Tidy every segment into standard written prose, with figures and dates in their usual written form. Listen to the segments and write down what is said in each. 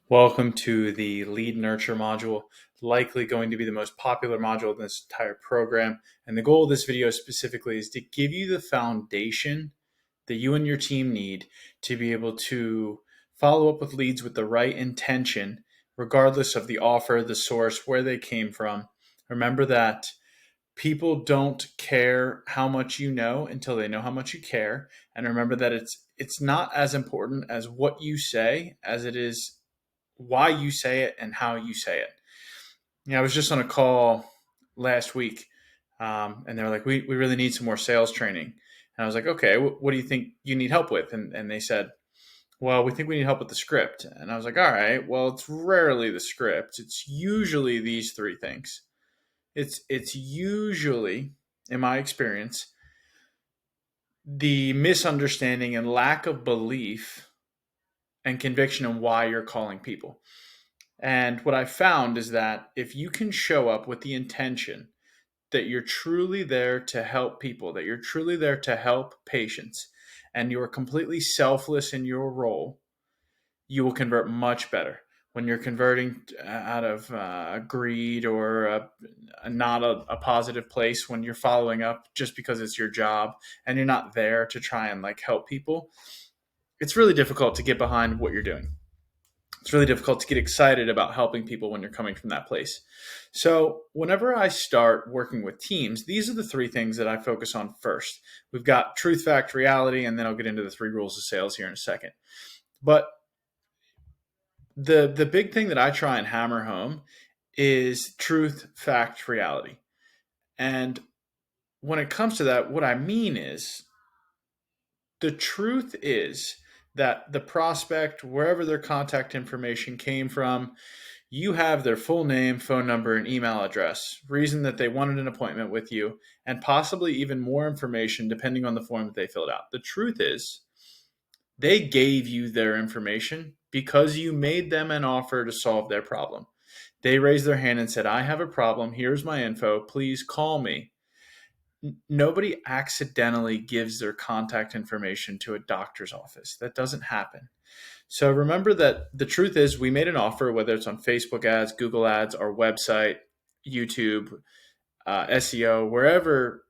Welcome to the lead nurture module, likely going to be the most popular module in this entire program. And the goal of this video specifically is to give you the foundation that you and your team need to be able to follow up with leads with the right intention, regardless of the offer, the source, where they came from. Remember that people don't care how much you know until they know how much you care. And remember that it's not as important as what you say as it is why you say it and how you say it. I was just on a call last week, and they were like, we really need some more sales training. And I was like, okay, what do you think you need help with? And they said, well, we think we need help with the script. And I was like, all right, well, it's rarely the script. It's usually these three things. It's usually, in my experience, the misunderstanding and lack of belief and conviction in why you're calling people. And what I found is that if you can show up with the intention that you're truly there to help people, that you're truly there to help patients, and you're completely selfless in your role, you will convert much better. When you're converting out of greed or not a positive place, when you're following up just because it's your job and you're not there to try and help people, it's really difficult to get behind what you're doing. It's really difficult to get excited about helping people when you're coming from that place. So, whenever I start working with teams, these are the three things that I focus on first. We've got truth, fact, reality, and then I'll get into the three rules of sales here in a second. But the big thing that I try and hammer home is truth, fact, reality. And when it comes to that, what I mean is the truth is that the prospect, wherever their contact information came from, you have their full name, phone number, and email address, reason that they wanted an appointment with you, and possibly even more information depending on the form that they filled out. The truth is, they gave you their information because you made them an offer to solve their problem. They raised their hand and said, I have a problem. Here's my info. Please call me. Nobody accidentally gives their contact information to a doctor's office. That doesn't happen. So remember that the truth is we made an offer, whether it's on Facebook ads, Google ads, our website, YouTube, SEO, wherever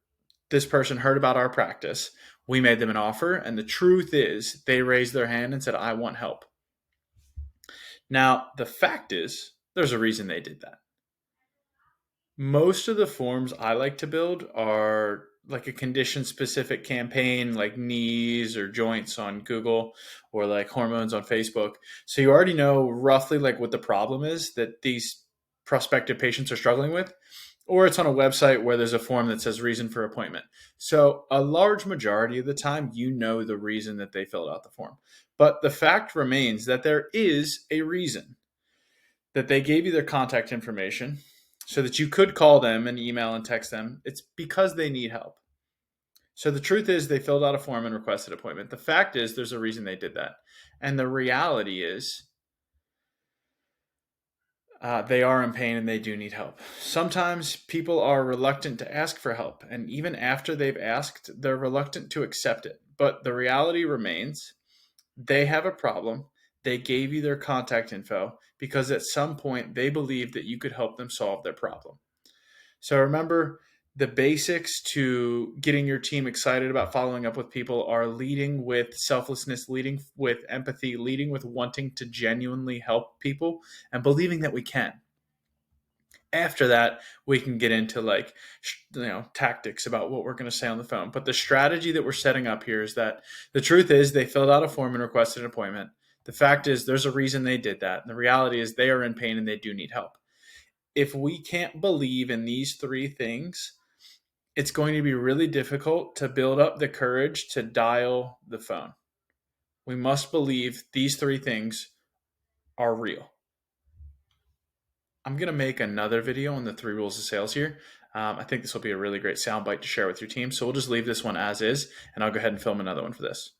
this person heard about our practice, we made them an offer. And the truth is they raised their hand and said, I want help. Now, the fact is there's a reason they did that. Most of the forms I like to build are like a condition specific campaign, like knees or joints on Google or like hormones on Facebook. So you already know roughly like what the problem is that these prospective patients are struggling with, or it's on a website where there's a form that says reason for appointment. So a large majority of the time, you know the reason that they filled out the form. But the fact remains that there is a reason that they gave you their contact information so that you could call them and email and text them. It's because they need help. So the truth is they filled out a form and requested an appointment. The fact is there's a reason they did that. And the reality is they are in pain and they do need help. Sometimes people are reluctant to ask for help. And even after they've asked, they're reluctant to accept it. But the reality remains they have a problem. They gave you their contact info because at some point they believed that you could help them solve their problem. So remember, the basics to getting your team excited about following up with people are leading with selflessness, leading with empathy, leading with wanting to genuinely help people and believing that we can. After that, we can get into tactics about what we're going to say on the phone. But the strategy that we're setting up here is that the truth is they filled out a form and requested an appointment. The fact is there's a reason they did that. And the reality is they are in pain and they do need help. If we can't believe in these three things, it's going to be really difficult to build up the courage to dial the phone. We must believe these three things are real. I'm going to make another video on the three rules of sales here. I think this will be a really great soundbite to share with your team. So we'll just leave this one as is, and I'll go ahead and film another one for this.